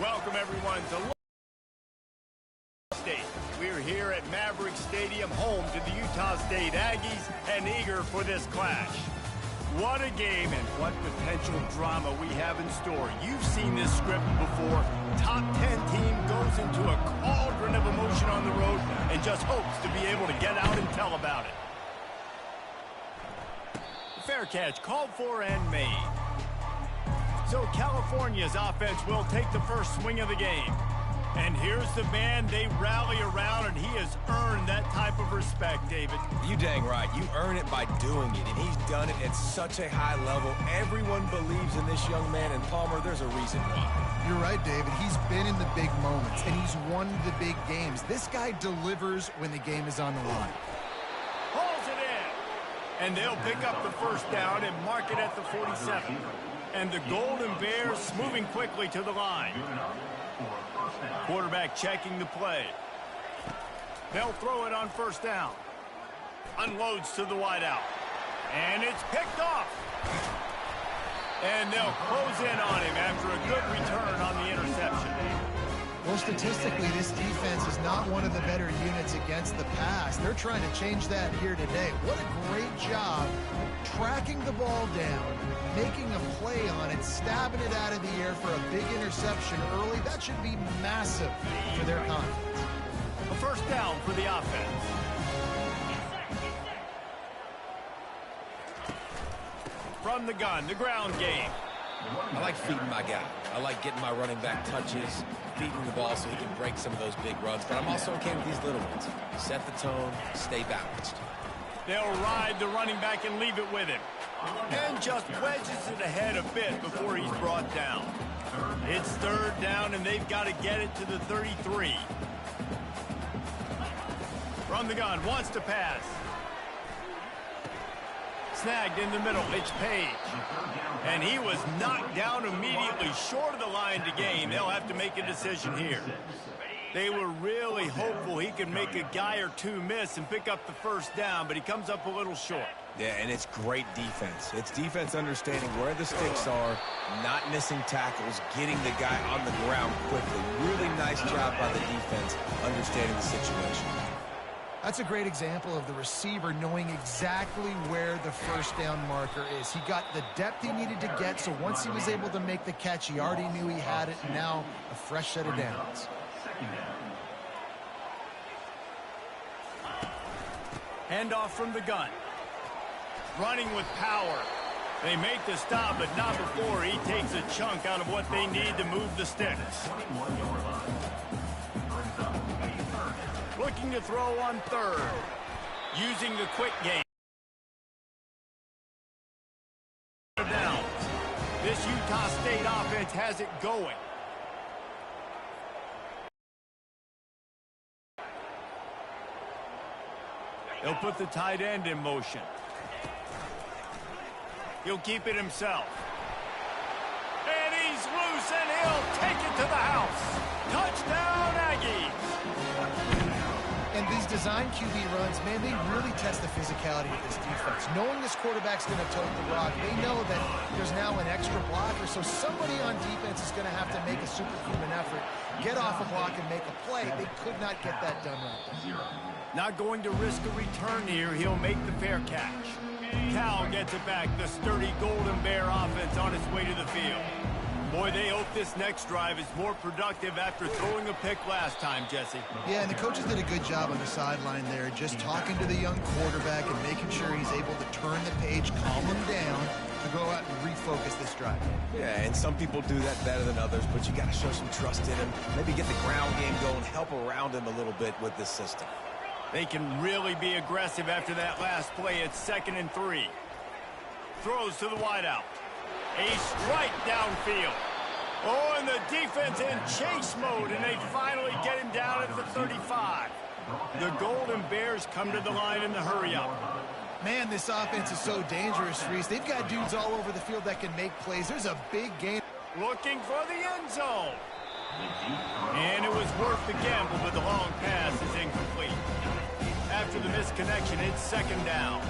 Welcome, everyone, to State. We're here at Maverick Stadium, home to the Utah State Aggies, and eager for this clash. What a game and what potential drama we have in store. You've seen this script before. Top 10 team goes into a cauldron of emotion on the road and just hopes to be able to get out and tell about it. Fair catch called for and made. So California's offense will take the first swing of the game. And here's the man they rally around, and he has earned that type of respect, David. You dang right. You earn it by doing it, and he's done it at such a high level. Everyone believes in this young man, and Palmer, there's a reason why. You're right, David. He's been in the big moments, and he's won the big games. This guy delivers when the game is on the line. Pulls it in. And they'll pick up the first down and mark it at the 47. And the Golden Bears moving quickly to the line. Quarterback checking the play. They'll throw it on first down. Unloads to the wideout. And it's picked off. And they'll close in on him after a good return on the interception. Well, statistically, this defense is not one of the better units against the pass. They're trying to change that here today. What a great job tracking the ball down, making a play on it, stabbing it out of the air for a big interception early. That should be massive for their confidence. A first down for the offense. From the gun, the ground game. I like feeding my guy. I like getting my running back touches, feeding the ball so he can break some of those big runs. But I'm also okay with these little ones. Set the tone, stay balanced. They'll ride the running back and leave it with him. And just wedges it ahead a bit before he's brought down. It's third down, and they've got to get it to the 33. From the gun, wants to pass. Snagged in the middle, it's Page. And he was knocked down immediately short of the line to gain. They'll have to make a decision here. They were really hopeful he could make a guy or two miss and pick up the first down, but he comes up a little short. Yeah, and it's great defense. It's defense understanding where the sticks are, not missing tackles, getting the guy on the ground quickly. Really nice job by the defense understanding the situation. That's a great example of the receiver knowing exactly where the first down marker is. He got the depth he needed to get, so once he was able to make the catch, he already knew he had it, and now a fresh set of downs. Handoff from the gun. Running with power. They make the stop, but not before he takes a chunk out of what they need to move the sticks. Looking to throw on third. Using the quick game. Downs. This Utah State offense has it going. He'll put the tight end in motion. He'll keep it himself. And he's loose, and he'll take it to the house. Touchdown, Aggies. And these design QB runs, man, they really test the physicality of this defense. Knowing this quarterback's going to tote the rock, they know that there's now an extra blocker, so somebody on defense is going to have to make a superhuman effort, get off a block and make a play. They could not get that done right there. Not going to risk a return here. He'll make the fair catch. Cal gets it back. The sturdy Golden Bear offense on its way to the field. Boy, they hope this next drive is more productive after throwing a pick last time, Jesse. Yeah, and the coaches did a good job on the sideline there, just talking to the young quarterback and making sure he's able to turn the page, calm him down, to go out and refocus this drive. Yeah, and some people do that better than others, but you got to show some trust in him. Maybe get the ground game going, help around him a little bit with this system. They can really be aggressive after that last play. It's 2nd and 3. Throws to the wideout. A strike downfield. Oh, and the defense in chase mode, and they finally get him down at the 35. The Golden Bears come to the line in the hurry-up. Man, this offense is so dangerous, Reese. They've got dudes all over the field that can make plays. There's a big game. Looking for the end zone. And it was worth the gamble, but the long pass is incomplete. After the misconnection, it's 2nd down.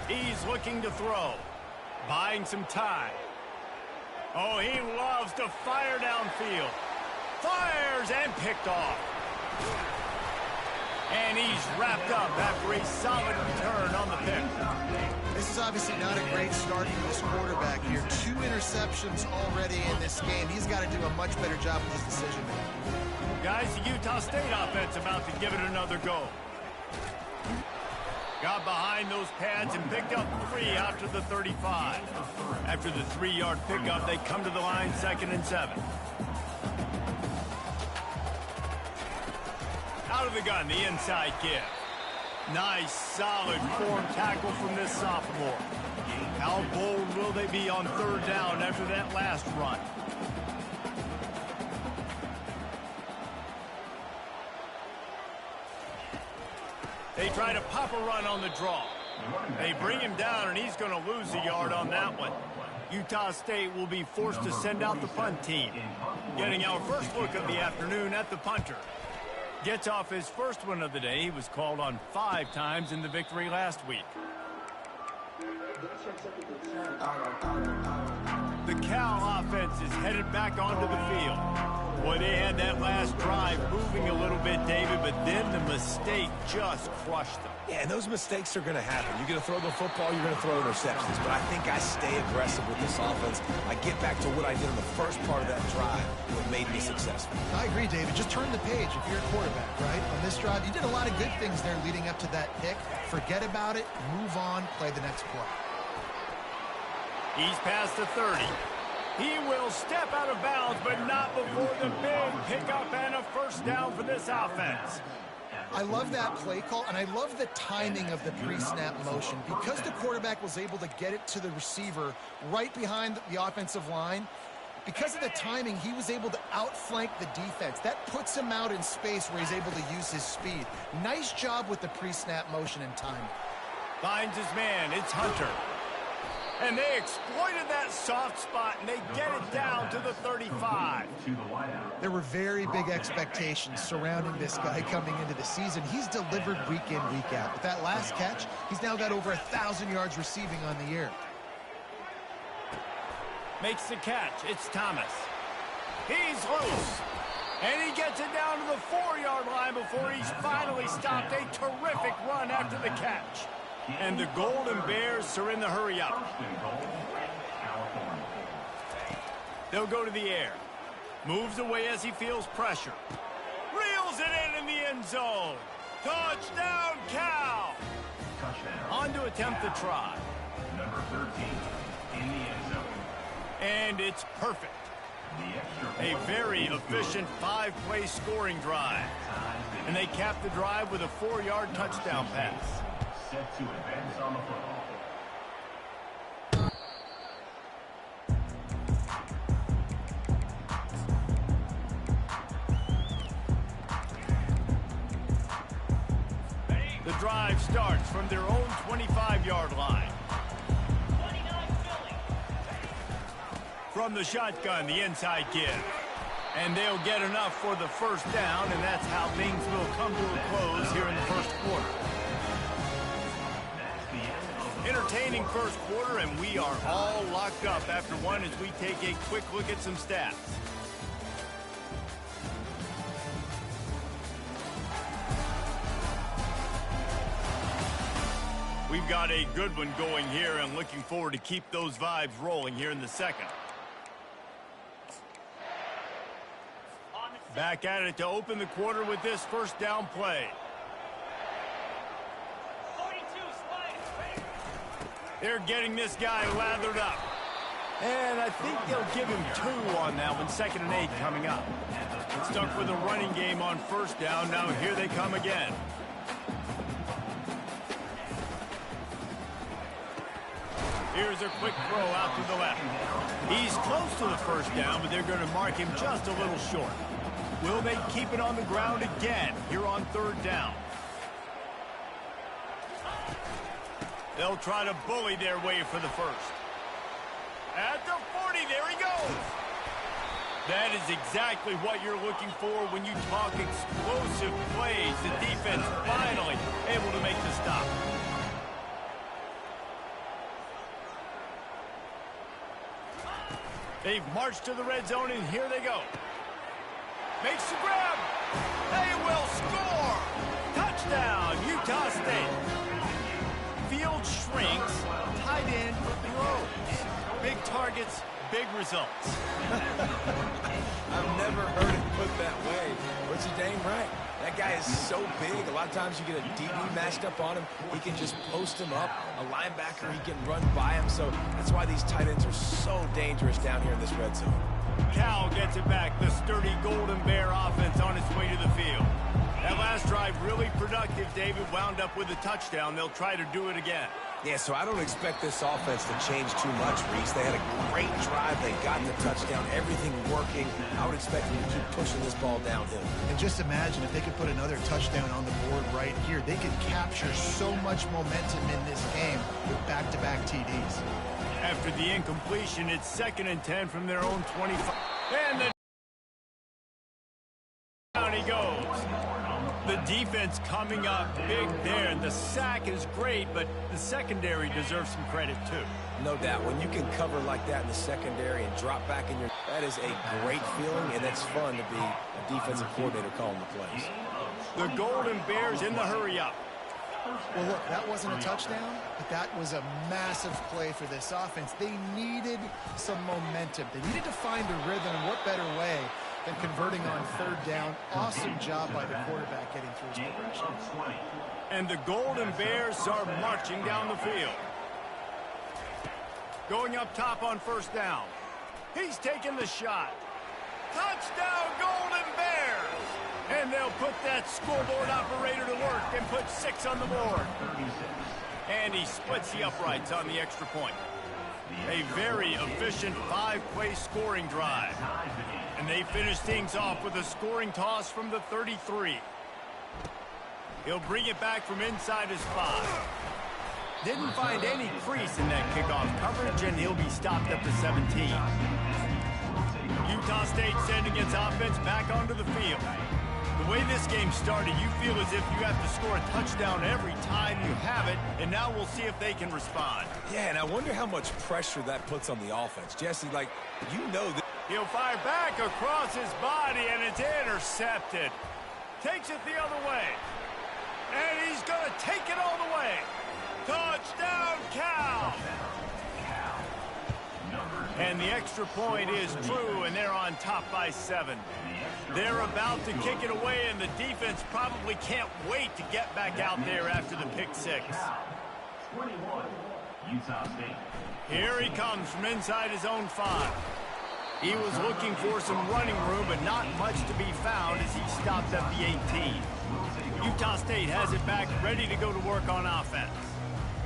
He's looking to throw. Buying some time. Oh, he loves to fire downfield. Fires and picked off. And he's wrapped up after a solid return on the pick. This is obviously not a great start for this quarterback here. 2 interceptions already in this game. He's got to do a much better job with his decision-making. Guys, the Utah State offense about to give it another go. Got behind those pads and picked up 3 after the 35. After the 3-yard pickup, they come to the line 2nd and 7. Out of the gun, the inside give. Nice, solid form tackle from this sophomore. How bold will they be on 3rd down after that last run? They try to pop a run on the draw. They bring him down, and he's going to lose a yard on that one. Utah State will be forced to send out the punt team. Getting our first look of the afternoon at the punter. Gets off his first one of the day. He was called on 5 times in the victory last week. The Cal offense is headed back onto the field. Boy, they had that last drive moving a little bit, David, but then the mistake just crushed them. Yeah, and those mistakes are going to happen. You're going to throw the football, you're going to throw interceptions. But I think I stay aggressive with this offense. I get back to what I did in the first part of that drive, what made me successful. I agree, David. Just turn the page if you're a quarterback, right? On this drive, you did a lot of good things there leading up to that pick. Forget about it, move on, play the next play. He's past the 30. He will step out of bounds, but not before the big pickup and a first down for this offense. I love that play call, and I love the timing of the pre-snap motion. Because the quarterback was able to get it to the receiver right behind the offensive line, because of the timing, he was able to outflank the defense. That puts him out in space where he's able to use his speed. Nice job with the pre-snap motion and timing. Finds his man. It's Hunter. And they exploited that soft spot, and they get it down to the 35. There were very big expectations surrounding this guy coming into the season. He's delivered week in, week out. With that last catch, he's now got over 1,000 yards receiving on the year. Makes the catch. It's Thomas. He's loose. And he gets it down to the 4-yard line before he's finally stopped. A terrific run after the catch. And the Golden Bears are in the hurry up. They'll go to the air. Moves away as he feels pressure. Reels it in the end zone. Touchdown, Cal! On to attempt the try. Number 13 in the end zone. And it's perfect. A very efficient 5-play scoring drive. And they cap the drive with a 4-yard touchdown pass. Set to advance on the football. The drive starts from their own 25-yard line. From the shotgun, the inside give. And they'll get enough for the first down, and that's how things will come to a close here in the first quarter. Entertaining first quarter, and we are all locked up after one as we take a quick look at some stats. We've got a good one going here, and looking forward to keep those vibes rolling here in the second. Back at it to open the quarter with this first down play. They're getting this guy lathered up. And I think they'll give him 2 on that one. 2nd and 8 coming up. Stuck with a running game on first down. Now here they come again. Here's a quick throw out to the left. He's close to the first down, but they're going to mark him just a little short. Will they keep it on the ground again here on 3rd down? They'll try to bully their way for the first. At the 40, there he goes. That is exactly what you're looking for when you talk explosive plays. The defense finally able to make the stop. They've marched to the red zone, and here they go. Makes the grab. They will score. Touchdown, Utah State. Field shrinks. Tight end grows. Big targets, big results. I've never heard it put that way, but you're dang right. That guy is so big. A lot of times you get a DB matched up on him. He can just post him up. A linebacker, he can run by him. So that's why these tight ends are so dangerous down here in this red zone. Cal gets it back. The sturdy Golden Bear offense on its way to the field. That last drive really productive. David wound up with a touchdown. They'll try to do it again. Yeah, so I don't expect this offense to change too much, Reese. They had a great drive. They got the touchdown. Everything working. I would expect them to keep pushing this ball downhill. And just imagine if they could put another touchdown on the board right here. They could capture so much momentum in this game with back-to-back TDs. After the incompletion, it's 2nd and 10 from their own 25. And the down he goes. The defense coming up big there, and the sack is great, but the secondary deserves some credit too. No doubt. When you can cover like that in the secondary and drop back in your... That is a great feeling, and it's fun to be a defensive coordinator calling the plays. The Golden Bears in the hurry-up. Well, look, that wasn't a touchdown, but that was a massive play for this offense. They needed some momentum. They needed to find a rhythm, and what better way than converting on 3rd down. Awesome job by the quarterback getting through his progression. And the Golden Bears are marching down the field. Going up top on 1st down. He's taking the shot. Touchdown, Golden Bears! And they'll put that scoreboard operator to work and put 6 on the board. And he splits the uprights on the extra point. A very efficient 5-play scoring drive. And they finish things off with a scoring toss from the 33. He'll bring it back from inside his 5. Didn't find any crease in that kickoff coverage, and he'll be stopped at the 17. Utah State sending its offense back onto the field. The way this game started, you feel as if you have to score a touchdown every time you have it, and now we'll see if they can respond. Yeah, and I wonder how much pressure that puts on the offense. Jesse, like, you know that... He'll fire back across his body, and it's intercepted. Takes it the other way. And he's going to take it all the way. Touchdown, Cal! And the extra point is true, and they're on top by 7. They're about to kick it away, and the defense probably can't wait to get back out there after the pick 6. 21, Utah State. Here he comes from inside his own 5. He was looking for some running room, but not much to be found as he stopped at the 18. Utah State has it back, ready to go to work on offense.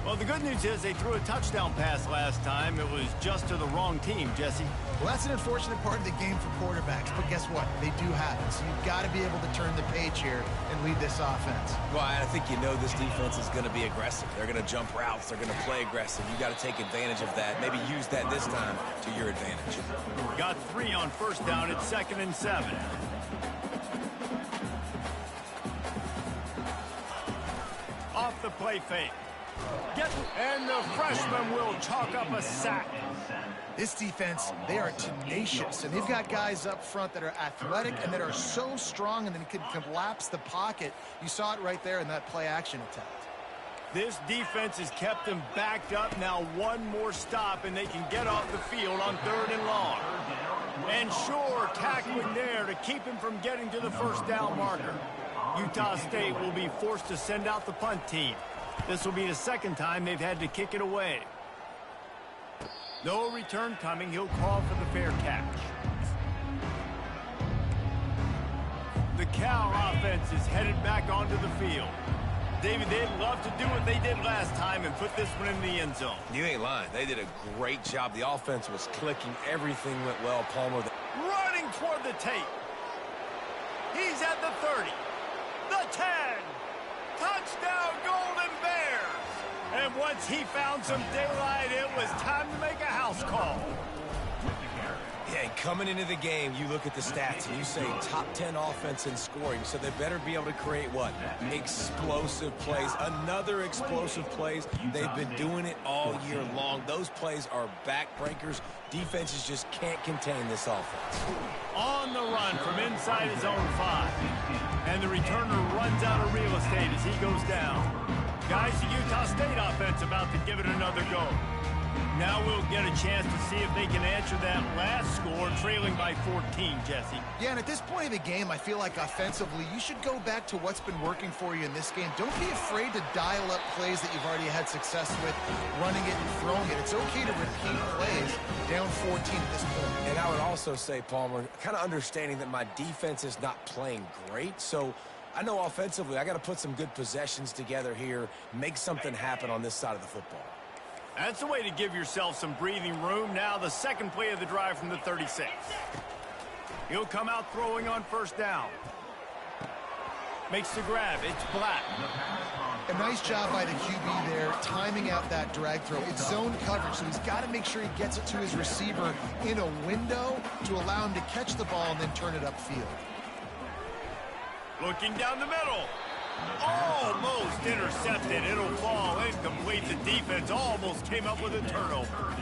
Well, the good news is they threw a touchdown pass last time. It was just to the wrong team, Jesse. Well, that's an unfortunate part of the game for quarterbacks, but guess what? They do have it, so you've got to be able to turn the page here and lead this offense. Well, I think you know this defense is going to be aggressive. They're going to jump routes. They're going to play aggressive. You got to take advantage of that. Maybe use that this time to your advantage. Got 3 on 1st down. It's 2nd and 7. Off the play fake. And the freshman will chalk up a sack. This defense, they are tenacious, and they've got guys up front that are athletic and that are so strong and then can collapse the pocket. You saw it right there in that play-action attempt. This defense has kept them backed up. Now one more stop, and they can get off the field on 3rd and long. And sure, tackling there to keep him from getting to the 1st down marker. Utah State will be forced to send out the punt team. This will be the 2nd time they've had to kick it away. No return coming. He'll call for the fair catch. The Cal offense is headed back onto the field. David, they'd love to do what they did last time and put this one in the end zone. You ain't lying. They did a great job. The offense was clicking. Everything went well. Palmer... Running toward the tape. He's at the 30. The 10. Touchdown, Golden Bears. And once he found some daylight, it was time to make a house call. Yeah, and coming into the game, you look at the stats and you say top 10 offense in scoring, so they better be able to create what? Explosive plays. Another explosive plays. They've been doing it all year long. Those plays are backbreakers. Defenses just can't contain this offense. On the run from inside his own 5. And the returner runs out of real estate as he goes down. Guys, the Utah State offense about to give it another go. Now we'll get a chance to see if they can answer that last score, trailing by 14, Jesse. Yeah, and at this point of the game, I feel like offensively, you should go back to what's been working for you in this game. Don't be afraid to dial up plays that you've already had success with, running it and throwing it. It's okay to repeat plays down 14 at this point. And I would also say, Palmer, kind of understanding that my defense is not playing great, so I know offensively I got to put some good possessions together here, make something happen on this side of the football. That's the way to give yourself some breathing room. Now the second play of the drive from the 36. He'll come out throwing on first down. Makes the grab. It's Black. A nice job by the QB there, timing out that drag throw. It's zone coverage, so he's got to make sure he gets it to his receiver in a window to allow him to catch the ball and then turn it upfield. Looking down the middle. Almost intercepted. It'll fall incomplete. The defense almost came up with a turnover.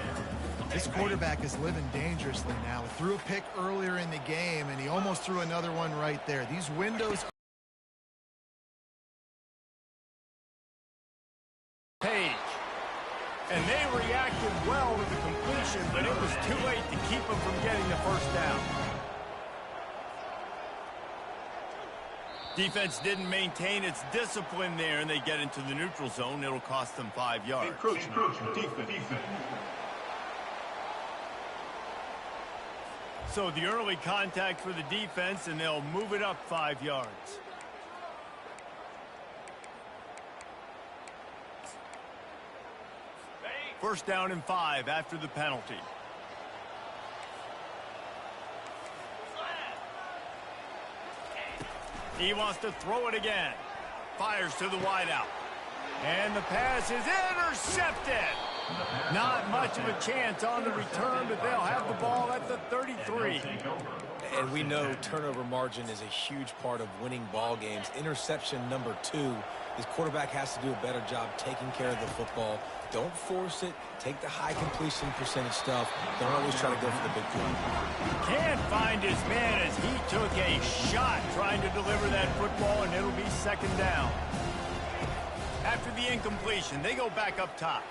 This quarterback is living dangerously now. He threw a pick earlier in the game, and he almost threw another one right there. These windows... Page. And they reacted well to the completion, but it was too late to keep them from getting the first down. Defense didn't maintain its discipline there, and they get into the neutral zone. It'll cost them 5 yards. Encroachment. Defense. So the early contact for the defense, and they'll move it up 5 yards. First down and 5 after the penalty. He wants to throw it again. Fires to the wideout. And the pass is intercepted. Not much of a chance on the return, but they'll have the ball at the 33. And we know turnover margin is a huge part of winning ball games. Interception number 2. This quarterback has to do a better job taking care of the football. Don't force it. Take the high completion percentage stuff. Don't always try to go for the big play. Can't find his man as he took a shot trying to deliver that football, and it'll be second down. After the incompletion, they go back up top.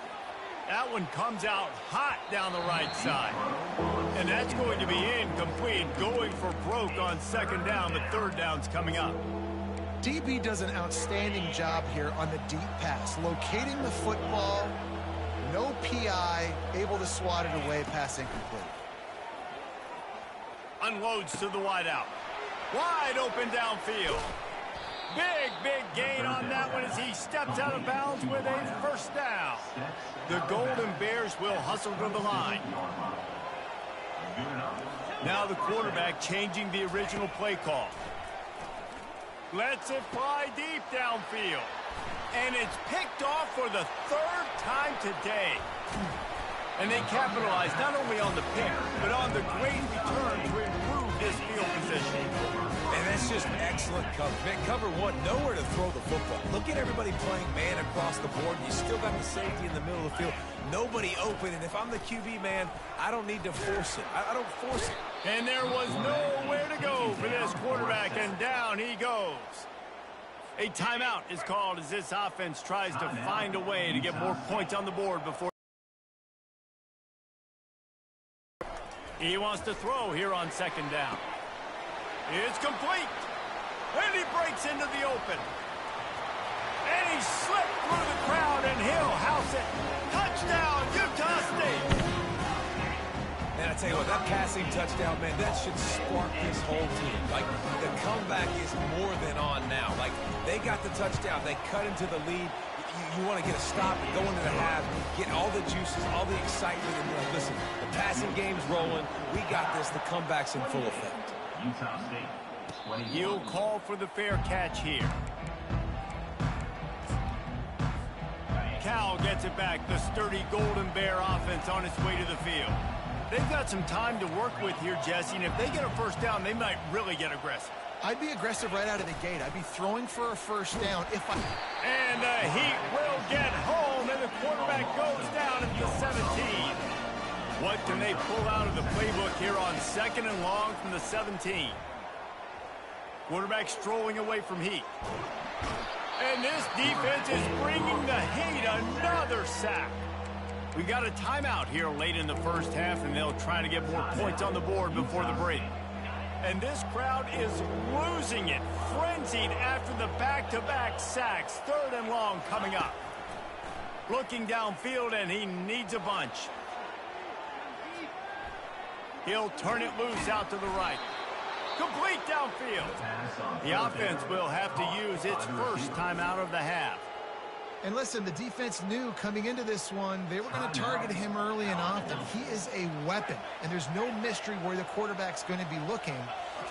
That one comes out hot down the right side. And that's going to be incomplete, going for broke on second down. The third down's coming up. DB does an outstanding job here on the deep pass, locating the football, no PI, able to swat it away, pass incomplete. Unloads to the wideout. Wide open downfield. Big gain on that one as he steps out of bounds with a first down. The Golden Bears will hustle to the line. Now the quarterback changing the original play call. Lets it fly deep downfield. And it's picked off for the third time today. And they capitalize not only on the pick, but on the great return to improve this field position. And that's just excellent cover. Man, cover 1, nowhere to throw the football. Look at everybody playing man across the board. You still got the safety in the middle of the field. Nobody open, and if I'm the QB, man, I don't need to force it. I don't force it. And there was nowhere to go for this quarterback, and down he goes. A timeout is called as this offense tries to find a way to get more points on the board before he wants to throw here on second down. It's complete. And he breaks into the open. And he slipped through the crowd, and he'll house it. Touchdown, Utah State. And I tell you what, that passing touchdown, man, that should spark this whole team. Like, the comeback is more than on now. Like, they got the touchdown. They cut into the lead. You want to get a stop and go into the half, get all the juices, all the excitement. And listen, the passing game's rolling. We got this. The comeback's in full effect. Utah State. He'll call for the fair catch here. Cal gets it back. The sturdy Golden Bear offense on its way to the field. They've got some time to work with here, Jesse, and if they get a first down, they might really get aggressive. I'd be aggressive right out of the gate. I'd be throwing for a first down if I... And the Heat will get home, and the quarterback goes down at the 17. What can they pull out of the playbook here on 2nd and long from the 17? Quarterback strolling away from Heat. And this defense is bringing the Heat another sack. We got a timeout here late in the first half, and they'll try to get more points on the board before the break. And this crowd is losing it, frenzied after the back-to-back sacks. 3rd and long coming up. Looking downfield, and he needs a bunch. He'll turn it loose out to the right. Complete downfield. The offense will have to use its first timeout of the half. And listen, the defense knew coming into this one, they were going to target him early and often. He is a weapon, and there's no mystery where the quarterback's going to be looking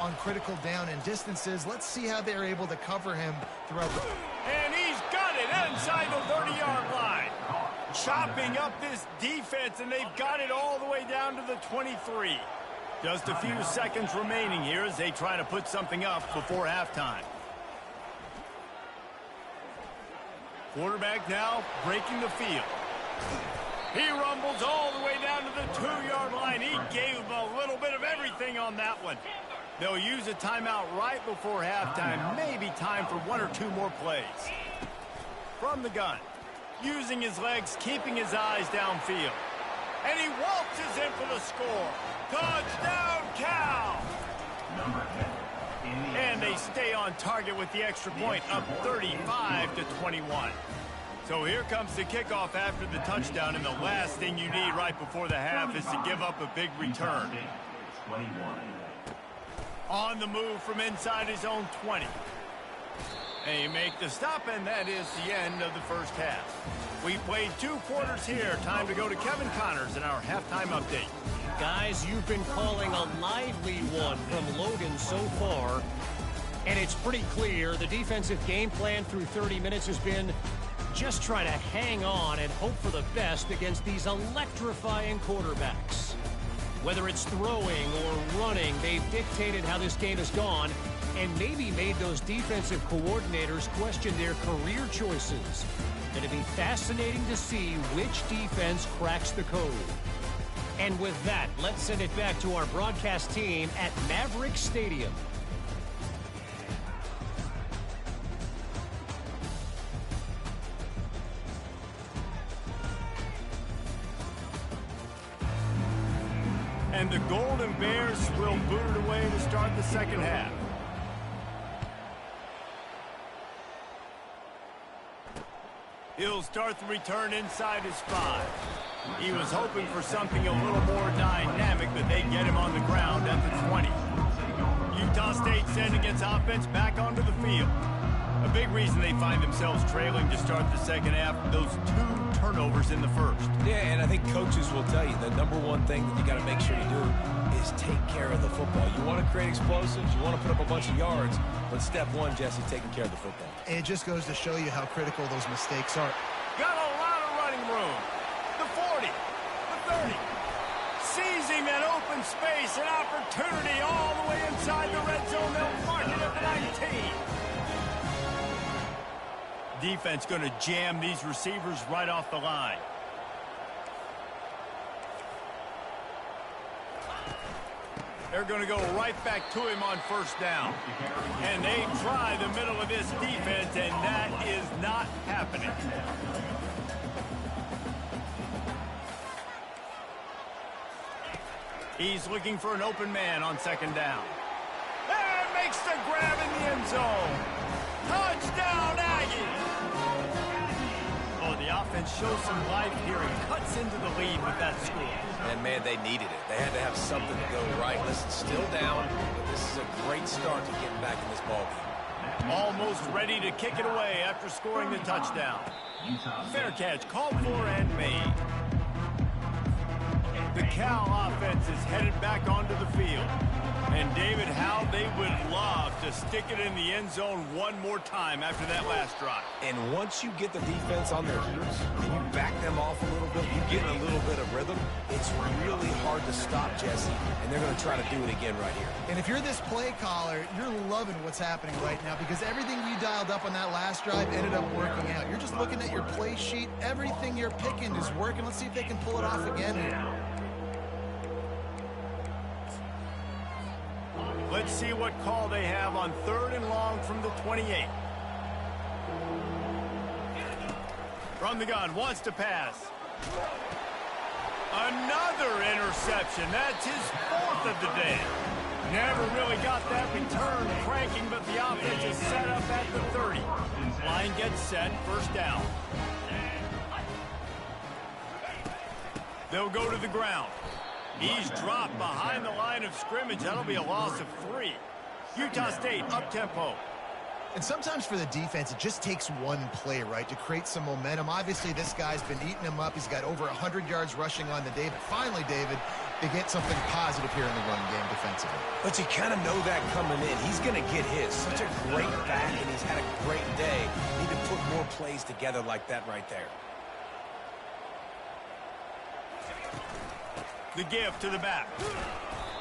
on critical down and distances. Let's see how they're able to cover him throughout the... And he's got it inside the 30-yard line. Chopping up this defense, and they've got it all the way down to the 23. Just a few seconds remaining here as they try to put something up before halftime. Quarterback now breaking the field. He rumbles all the way down to the 2-yard line. He gave a little bit of everything on that one. They'll use a timeout right before halftime. Maybe time for 1 or 2 more plays. From the gun. Using his legs, keeping his eyes downfield. And he waltzes in for the score. Touchdown, Cal! And they stay on target with the extra point, up 35-21. So here comes the kickoff after the touchdown, and the last thing you need right before the half is to give up a big return. On the move from inside his own 20. They make the stop, and that is the end of the first half. We played 2 quarters here. Time to go to Kevin Connors in our halftime update. Guys, you've been calling a lively one from Logan so far, and it's pretty clear the defensive game plan through 30 minutes has been just try to hang on and hope for the best against these electrifying quarterbacks. Whether it's throwing or running, they've dictated how this game has gone and maybe made those defensive coordinators question their career choices. Going to be fascinating to see which defense cracks the code. And with that, let's send it back to our broadcast team at Maverick Stadium. And the Golden Bears will boot it away to start the second half. He'll start the return inside his 5. He was hoping for something a little more dynamic, but they get him on the ground at the 20. Utah State sending its offense back onto the field. A big reason they find themselves trailing to start the second half, those 2 turnovers in the first. Yeah, and I think coaches will tell you the number one thing that you got to make sure you do is take care of the football. You want to create explosives, you want to put up a bunch of yards, but step 1, Jesse, taking care of the football. And it just goes to show you how critical those mistakes are. Got a lot of running room. The 40, the 30. Seizing that open space, an opportunity all the way inside the red zone. They'll mark it at the 19. Defense going to jam these receivers right off the line. They're going to go right back to him on first down. And they try the middle of this defense, and that is not happening. He's looking for an open man on second down. And makes the grab in the end zone. Touchdown, Aggies! Oh, the offense shows some life here and cuts into the lead with that score. And, man, they needed it. They had to have something to go right. Listen, still down, but this is a great start to getting back in this ballgame. Almost ready to kick it away after scoring the touchdown. Fair catch called for and made. The Cal offense is headed back onto the field. And, David, how they would love to stick it in the end zone one more time after that last drive. And once you get the defense on their heels and you back them off a little bit, you get a little bit of rhythm, it's really hard to stop, Jesse, and they're going to try to do it again right here. And if you're this play caller, you're loving what's happening right now because everything you dialed up on that last drive ended up working out. You're just looking at your play sheet. Everything you're picking is working. Let's see if they can pull it off again here. Let's see what call they have on 3rd and long from the 28. From the gun, wants to pass. Another interception. That's his 4th of the day. Never really got that return cranking, but the offense is set up at the 30. Line gets set, first down. They'll go to the ground. He's dropped behind the line of scrimmage. That'll be a loss of 3. Utah State, up-tempo. And sometimes for the defense, it just takes one play, right, to create some momentum. Obviously, this guy's been eating him up. He's got over 100 yards rushing on the day. But finally, David, they get something positive here in the run game defensively. But you kind of know that coming in. He's going to get his. Such a great back, and he's had a great day. Need to put more plays together like that right there. The gift to the back.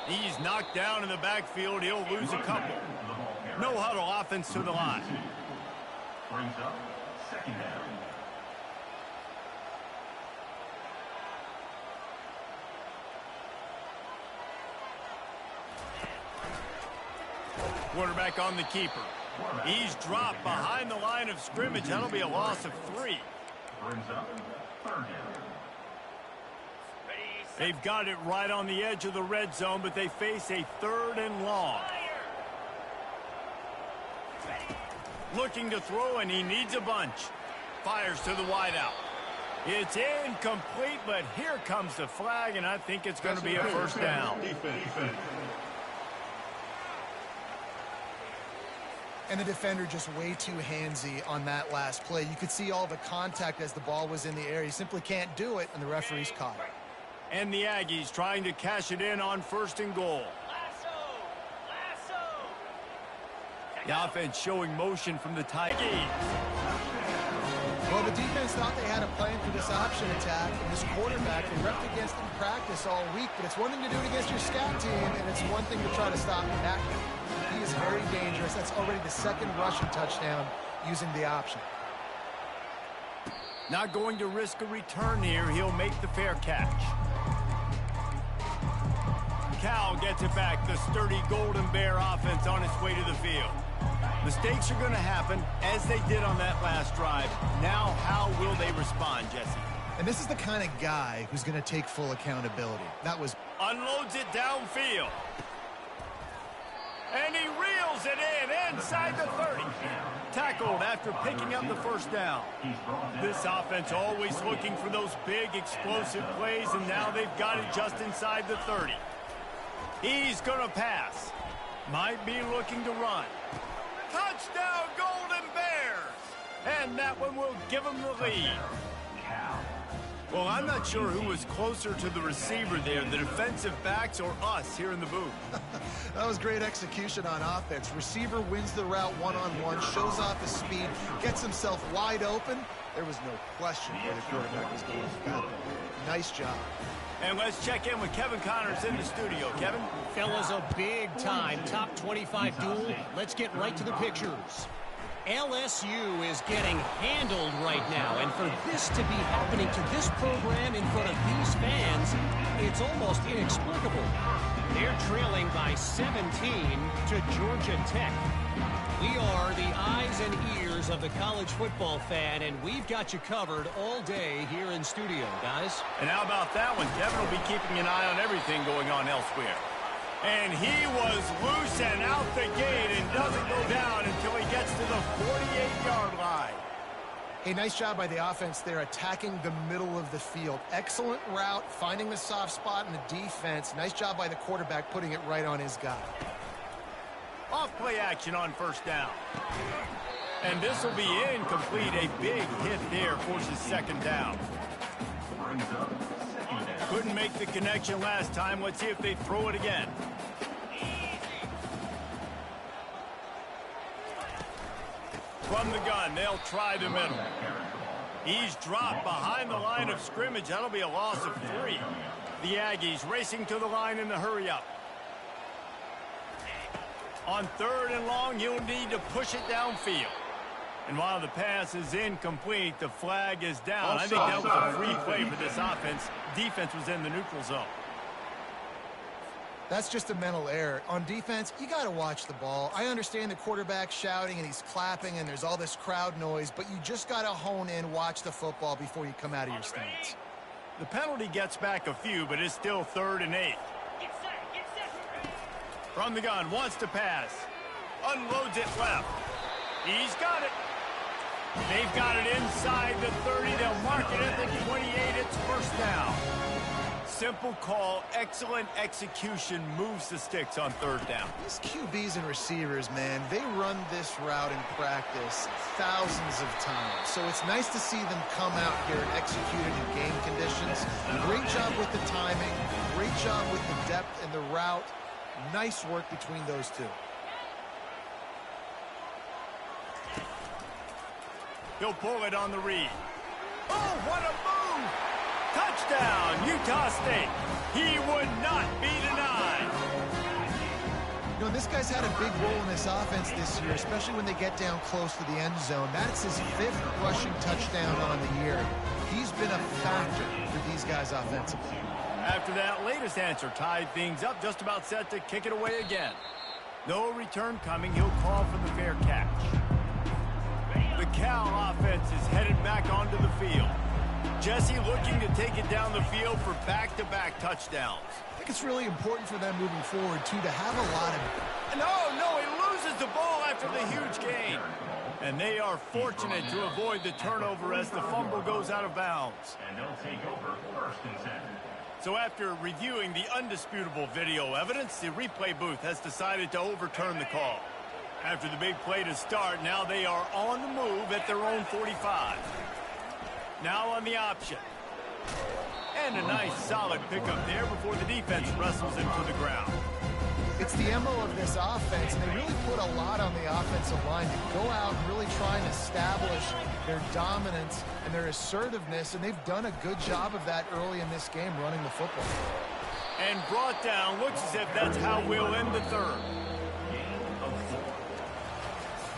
He's knocked down in the backfield. He'll lose a couple. No huddle offense to the line. Brings up 2nd down. Quarterback on the keeper. He's dropped behind the line of scrimmage. That'll be a loss of 3. Brings up 3rd down. They've got it right on the edge of the red zone, but they face a 3rd and long. Looking to throw, and he needs a bunch. Fires to the wideout. It's incomplete, but here comes the flag, and I think it's going to be a first down. Defense. And the defender just way too handsy on that last play. You could see all the contact as the ball was in the air. He simply can't do it, and the referee's caught it. And the Aggies trying to cash it in on 1st and goal. The offense showing motion from the Tigers. Well, the defense thought they had a plan for this option attack, and this quarterback, they repped against him in practice all week, but it's one thing to do it against your scout team, and it's one thing to try to stop him back. He is very dangerous. That's already the 2nd rushing touchdown using the option. Not going to risk a return here. He'll make the fair catch. Cal gets it back. The sturdy Golden Bear offense on its way to the field. Mistakes are going to happen, as they did on that last drive. Now, how will they respond, Jesse? And this is the kind of guy who's going to take full accountability. That was... Unloads it downfield. And he reels it in inside the 30. Tackled after picking up the first down. This offense always looking for those big explosive plays, and now they've got it just inside the 30. He's going to pass. Might be looking to run. Touchdown, Golden Bears! And that one will give them the lead. Well, I'm not sure who was closer to the receiver there, the defensive backs or us here in the booth. That was great execution on offense. Receiver wins the route one-on-one, shows off his speed, gets himself wide open. There was no question where the quarterback was going with that. Nice job. And let's check in with Kevin Connors in the studio. Kevin? Fellas, a big-time top 25 duel. Let's get right to the pictures. LSU is getting handled right now, and for this to be happening to this program in front of these fans, it's almost inexplicable. They're trailing by 17 to Georgia Tech. We are the eyes and ears of the college football fan, and we've got you covered all day here in studio, guys. And how about that one? Kevin will be keeping an eye on everything going on elsewhere. And he was loose and out the gate and doesn't go down until he gets to the 48-yard line. A nice job by the offense there, attacking the middle of the field. Excellent route, finding the soft spot in the defense. Nice job by the quarterback, putting it right on his guy. Off play action on first down. And this will be incomplete. A big hit there forces second down. Couldn't make the connection last time. Let's see if they throw it again. From the gun, they'll try the middle. He's dropped behind the line of scrimmage. That'll be a loss of 3. The Aggies racing to the line in the hurry-up. On 3rd and long, you'll need to push it downfield. And while the pass is incomplete, the flag is down. I think that was a free play for this offense. Defense was in the neutral zone. That's just a mental error. On defense, you got to watch the ball. I understand the quarterback shouting and he's clapping and there's all this crowd noise, but you just got to hone in, watch the football before you come out of your stance. The penalty gets back a few, but it's still 3rd and 8. From the gun, wants to pass. Unloads it left. He's got it. They've got it inside the 30. They'll mark it at the 28. It's first down. Simple call, excellent execution, moves the sticks on 3rd down. These QBs and receivers, man, they run this route in practice thousands of times. So it's nice to see them come out here and execute it in game conditions. Great job with the timing, great job with the depth and the route. Nice work between those two. He'll pull it on the read. Oh, what a move! Touchdown, Utah State. He would not be denied. You know, this guy's had a big role in this offense this year, especially when they get down close to the end zone. That's his 5th rushing touchdown on the year. He's been a factor for these guys offensively. After that latest answer tied things up, just about set to kick it away again. No return coming. He'll call for the fair catch. The Cal offense is headed back onto the field. Jesse looking to take it down the field for back-to-back touchdowns. I think it's really important for them moving forward, too, to have a lot of... No, he loses the ball after the huge gain. And they are fortunate to avoid the turnover as the fumble goes out of bounds. And they'll take over 1st and 10. So after reviewing the undisputable video evidence, the replay booth has decided to overturn the call. After the big play to start, now they are on the move at their own 45. Now on the option. And a nice solid pickup there before the defense wrestles him to the ground. It's the MO of this offense, and they really put a lot on the offensive line to go out and really try and establish their dominance and their assertiveness, and they've done a good job of that early in this game running the football. And brought down, looks as if that's how we'll end the 3rd.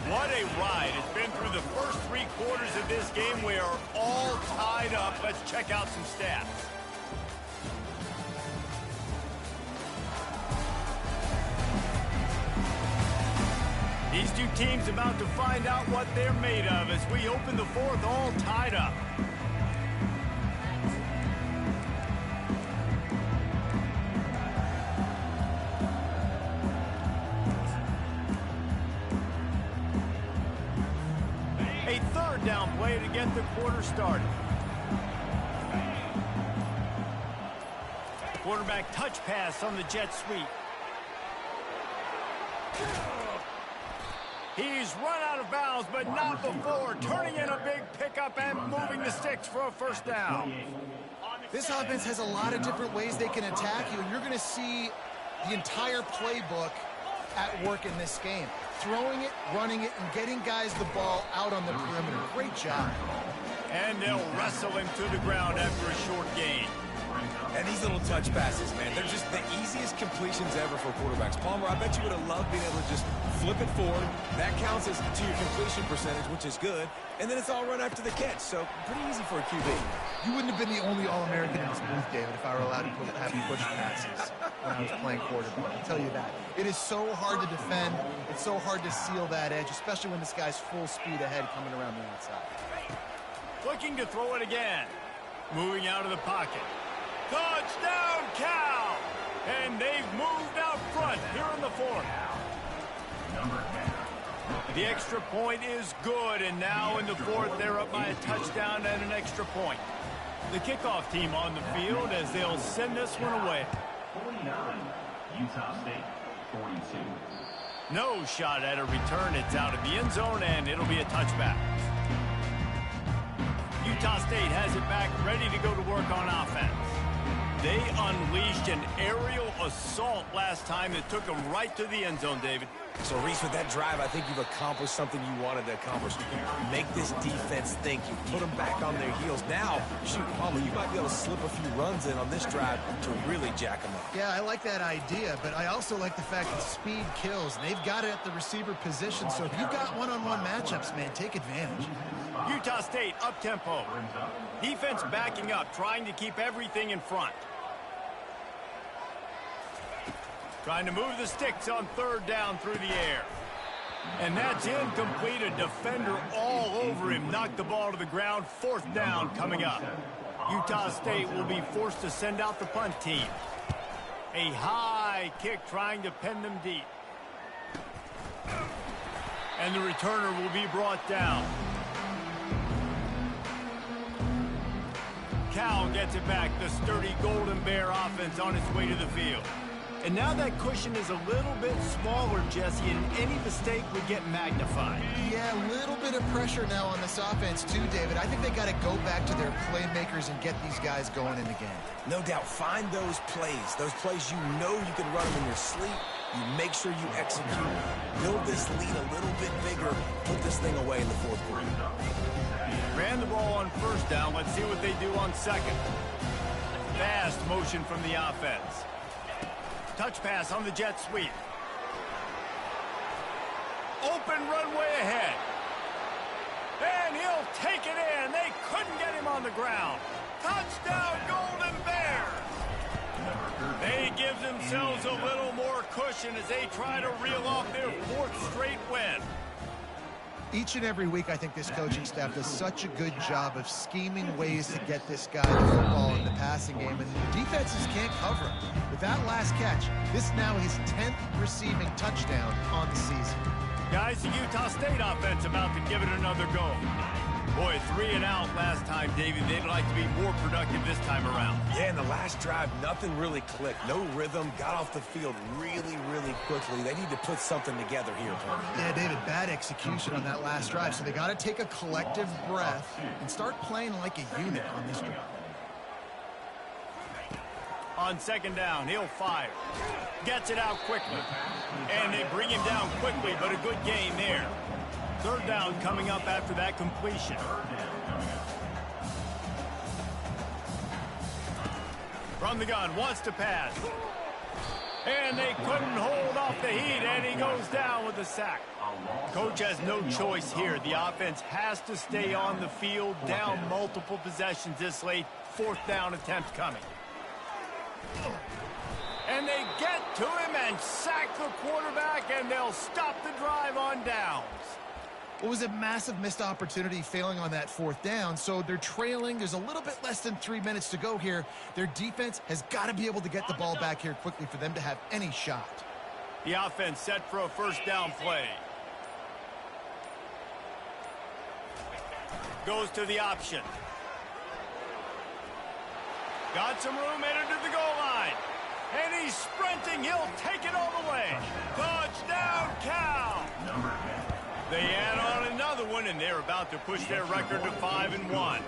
What a ride. It's been through the first 3 quarters of this game. We are all tied up. Let's check out some stats. These two teams about to find out what they're made of as we open the 4th all tied up. A 3rd down play to get the quarter started. Quarterback touch pass on the jet sweep. He's run out of bounds, but not before turning in a big pickup and moving the sticks for a first down. This offense has a lot of different ways they can attack you, and you're going to see the entire playbook at work in this game. Throwing it, running it, and getting guys the ball out on the perimeter. Great job. And they'll wrestle him to the ground after a short gain. And these little touch passes, man, they're just the easiest completions ever for quarterbacks. Palmer, I bet you would have loved being able to just flip it forward. That counts as to your completion percentage, which is good. And then it's all run after the catch, so pretty easy for a QB. You wouldn't have been the only All-American in this booth, David, if I were allowed to have you push passes when I was playing quarterback. I'll tell you that. It is so hard to defend. It's so hard to seal that edge, especially when this guy's full speed ahead coming around the outside. Looking to throw it again. Moving out of the pocket. Touchdown, Cal! And they've moved out front here in the 4th. The extra point is good, and now in the 4th, they're up by a touchdown and an extra point. The kickoff team on the field as they'll send this one away. 49, Utah State, 42. No shot at a return. It's out of the end zone, and it'll be a touchback. Utah State has it back, ready to go to work on offense. They unleashed an aerial assault last time that took them right to the end zone, David. So, Reese, with that drive, I think you've accomplished something you wanted to accomplish. Make this defense think. You put them back on their heels. Now, shoot, Palmer, you might be able to slip a few runs in on this drive to really jack them up. Yeah, I like that idea, but I also like the fact that speed kills. And they've got it at the receiver position, so if you've got one-on-one matchups, man, take advantage. Utah State up-tempo. Defense backing up, trying to keep everything in front. Trying to move the sticks on third down through the air. And that's incomplete. A defender all over him. Knocked the ball to the ground. Fourth down coming up. Utah State will be forced to send out the punt team. A high kick trying to pin them deep. And the returner will be brought down. Cal gets it back. The sturdy Golden Bear offense on its way to the field. And now that cushion is a little bit smaller, Jesse, and any mistake would get magnified. Yeah, a little bit of pressure now on this offense too, David. I think they got to go back to their playmakers and get these guys going in the game. No doubt. Find those plays you know you can run them in your sleep. You make sure you execute. Build this lead a little bit bigger. Put this thing away in the fourth quarter. Ran the ball on first down. Let's see what they do on second. Fast motion from the offense. Touch pass on the jet sweep. Open runway ahead. And he'll take it in. They couldn't get him on the ground. Touchdown, Golden Bears. They give themselves a little more cushion as they try to reel off their fourth straight win. Each and every week, I think this coaching staff does such a good job of scheming ways to get this guy to football in the passing game, and defenses can't cover him. With that last catch, this is now his 10th receiving touchdown on the season. Guys, the Utah State offense about to give it another go. Boy, 3 and out last time, David. They'd like to be more productive this time around. Yeah, in the last drive, nothing really clicked. No rhythm. Got off the field really, really quickly. They need to put something together here, Palmer. Yeah, David, bad execution on that last drive. So they got to take a collective breath and start playing like a unit on this drive. On second down, he'll fire. Gets it out quickly. And they bring him down quickly, but a good gain there. Third down coming up after that completion. From the gun, wants to pass. And they couldn't hold off the heat, and he goes down with a sack. Coach has no choice here. The offense has to stay on the field, down multiple possessions this late. Fourth down attempt coming. And they get to him and sack the quarterback, and they'll stop the drive on downs. It was a massive missed opportunity failing on that fourth down, so they're trailing. There's a little bit less than 3 minutes to go here. Their defense has got to be able to get the ball back here quickly for them to have any shot. The offense set for a first down play. Goes to the option. Got some room, headed to the goal line. And he's sprinting. He'll take it all the way. Touchdown, Cal. They add on another one, and they're about to push their record to 5-1.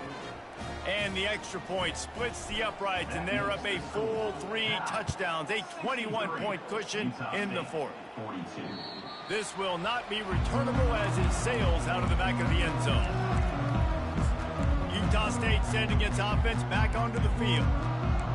And the extra point splits the uprights, and they're up a full 3 touchdowns, a 21-point cushion in the fourth. This will not be returnable as it sails out of the back of the end zone. Utah State sending its offense back onto the field.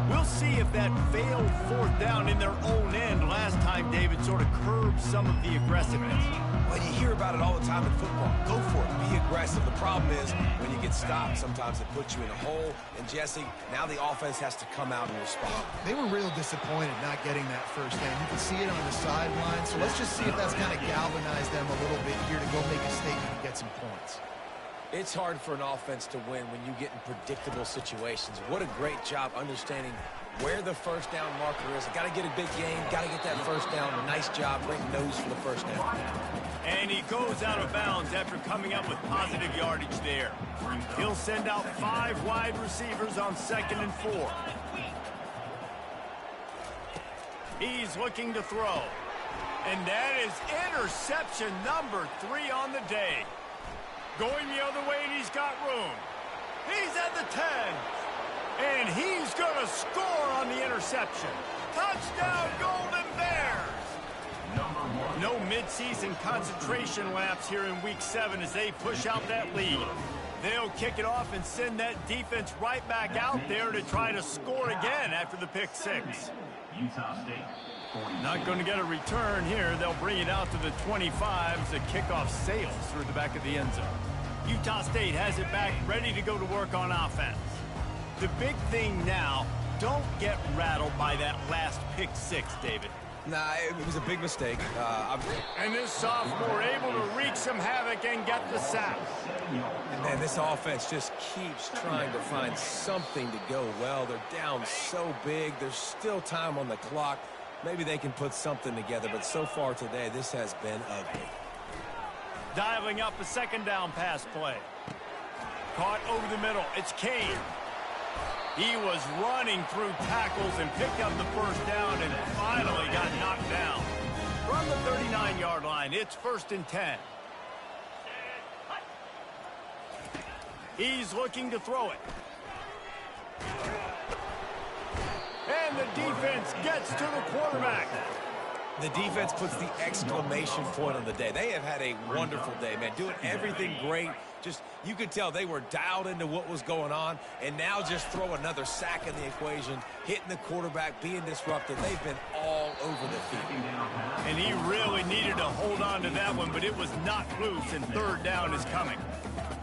We'll see if that failed fourth down in their own end last time, David, sort of curbed some of the aggressiveness. Well, you hear about it all the time in football. Go for it. Be aggressive. The problem is when you get stopped, sometimes it puts you in a hole. And, Jesse, now the offense has to come out and respond. They were real disappointed not getting that first down. You can see it on the sideline. So let's just see if that's kind of galvanized them a little bit here to go make a statement and get some points. It's hard for an offense to win when you get in predictable situations. What a great job understanding where the first down marker is. Got to get a big gain. Got to get that first down. Nice job. Great nose for the first down. And he goes out of bounds after coming up with positive yardage there. He'll send out 5 wide receivers on 2nd and 4. He's looking to throw. And that is interception number 3 on the day. Going the other way, and he's got room. He's at the 10. And he's going to score on the interception. Touchdown, Golden Bears! Number 1. No midseason concentration laps here in Week 7 as they push out that lead. They'll kick it off and send that defense right back out there to try to score again after the pick six. Utah State. Not going to get a return here. They'll bring it out to the 25 as the kickoff sails through the back of the end zone. Utah State has it back, ready to go to work on offense. The big thing now, don't get rattled by that last pick six, David. Nah, it was a big mistake. And this sophomore able to wreak some havoc and get the sack. And man, this offense just keeps trying to find something to go well. They're down so big. There's still time on the clock. Maybe they can put something together, but so far today, this has been ugly. Dialing up a second down pass play. Caught over the middle. It's Kane. He was running through tackles and picked up the first down and finally got knocked down. From the 39-yard line, it's 1st and 10. He's looking to throw it. And the defense gets to the quarterback. The defense puts the exclamation point on the day. They have had a wonderful day, man. Doing everything great. Just, you could tell they were dialed into what was going on. And now just throw another sack in the equation, hitting the quarterback, being disruptive. They've been all over the field. And he really needed to hold on to that one, but it was knocked loose, and 3rd down is coming.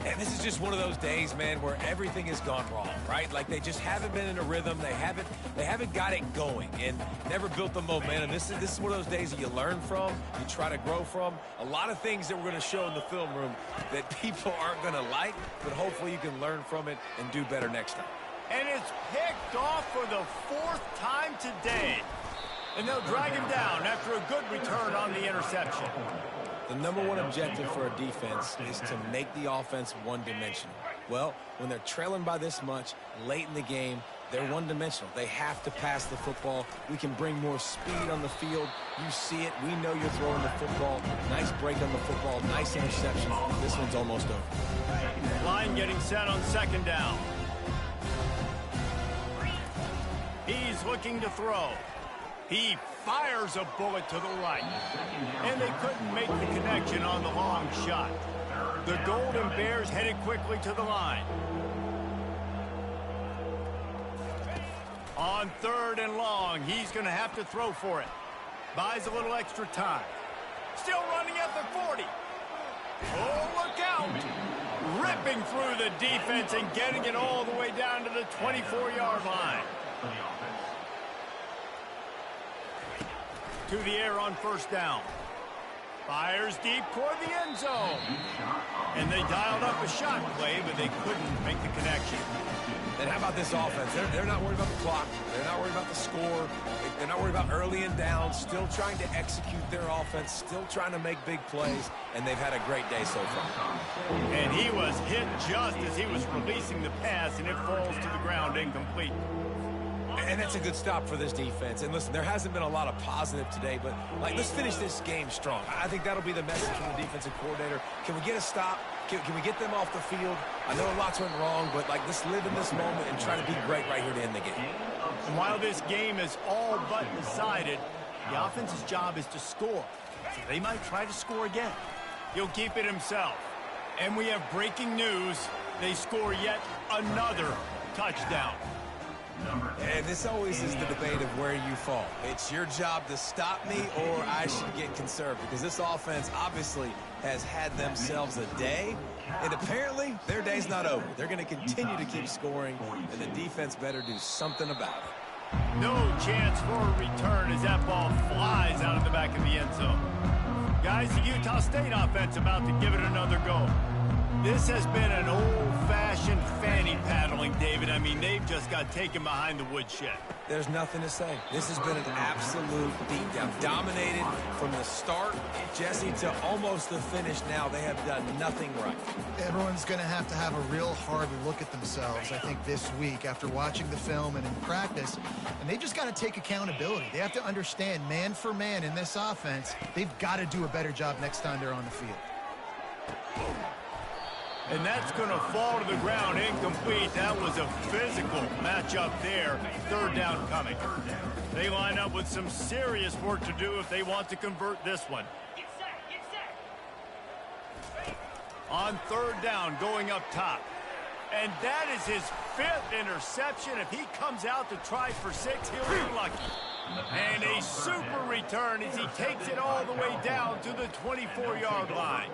And this is just one of those days, man, where everything has gone wrong, right? Like they just haven't been in a rhythm. They haven't got it going and never built the momentum. This is one of those days that you learn from, you try to grow from. A lot of things that we're going to show in the film room that people aren't going to like, but hopefully you can learn from it and do better next time. And it's picked off for the 4th time today. And they'll drag him down after a good return on the interception. The #1 objective for a defense is to make the offense one-dimensional. Well, when they're trailing by this much late in the game, they're one-dimensional. They have to pass the football. We can bring more speed on the field. You see it. We know you're throwing the football. Nice break on the football. Nice interception. This one's almost over. Line getting set on 2nd down. He's looking to throw. He fires a bullet to the right. And they couldn't make the connection on the long shot. The Golden Bears headed quickly to the line. On 3rd and long, he's going to have to throw for it. Buys a little extra time. Still running at the 40. Oh, look out. Ripping through the defense and getting it all the way down to the 24-yard line. To the air on 1st down. Fires deep toward the end zone. And they dialed up a shot play, but they couldn't make the connection. And how about this offense? They're not worried about the clock. They're not worried about the score. They're not worried about early and down. Still trying to execute their offense. Still trying to make big plays. And they've had a great day so far. And he was hit just as he was releasing the pass, and it falls to the ground incomplete. And that's a good stop for this defense. And listen, there hasn't been a lot of positive today, but let's finish this game strong. I think that'll be the message from the defensive coordinator. Can we get a stop? Can we get them off the field? I know lots went wrong, but let's live in this moment and try to be great right here to end the game. And while this game is all but decided, the offense's job is to score. So they might try to score again. He'll keep it himself. And we have breaking news. They score yet another touchdown. And this always is the debate of where you fall. It's your job to stop me or I should get conservative, because this offense obviously has had themselves a day, and apparently their day's not over. They're going to continue to keep scoring, and the defense better do something about it. No chance for a return as that ball flies out of the back of the end zone. Guys, the Utah State offense about to give it another go. This has been an old-fashioned fanny paddling, David. I mean, they've just got taken behind the woodshed. There's nothing to say. This has been an absolute beatdown. Dominated from the start, Jesse, to almost the finish now. They have done nothing right. Everyone's going to have a real hard look at themselves, I think, this week after watching the film and in practice. And they just got to take accountability. They have to understand, man for man in this offense, they've got to do a better job next time they're on the field. And that's going to fall to the ground incomplete. That was a physical matchup there. Third down coming. They line up with some serious work to do if they want to convert this one. On third down, going up top. And that is his 5th interception. If he comes out to try for 6, he'll be lucky. And a super return as he takes it all the way down to the 24-yard line.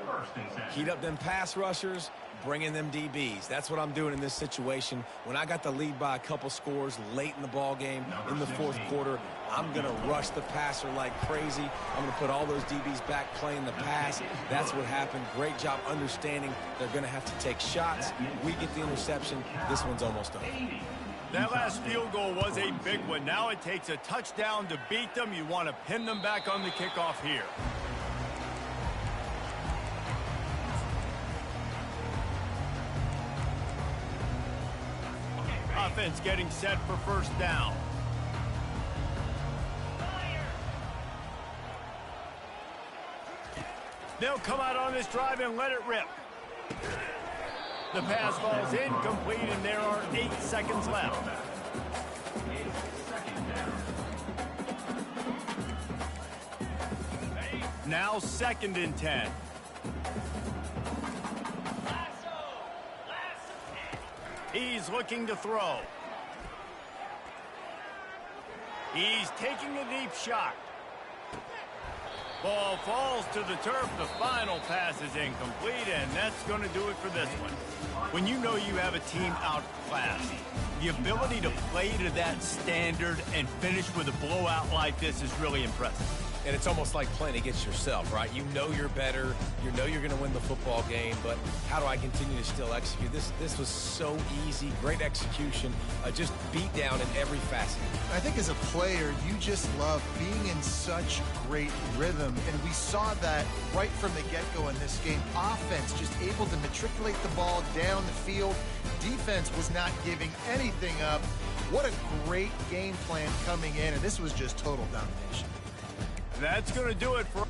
Heat up them pass rushers, bring in them DBs. That's what I'm doing in this situation. When I got the lead by a couple scores late in the ball game, in the fourth quarter, I'm going to rush the passer like crazy. I'm going to put all those DBs back playing the pass. That's what happened. Great job understanding they're going to have to take shots. We get the interception. This one's almost over. That last field goal was a big one. Now it takes a touchdown to beat them. You want to pin them back on the kickoff here. Offense getting set for first down. They'll come out on this drive and let it rip. The pass falls incomplete, and there are 8 seconds left. Now 2nd and 10. He's looking to throw. He's taking a deep shot. Ball falls to the turf. The final pass is incomplete, and that's going to do it for this one. When you know you have a team outclassed, the ability to play to that standard and finish with a blowout like this is really impressive. And it's almost like playing against yourself, right? You know you're better. You know you're going to win the football game, but how do I continue to still execute? This was so easy. Great execution. Just beat down in every facet. I think as a player, you just love being in such great rhythm, and we saw that right from the get-go in this game. Offense just able to matriculate the ball down the field. Defense was not giving anything up. What a great game plan coming in, and this was just total domination. That's going to do it for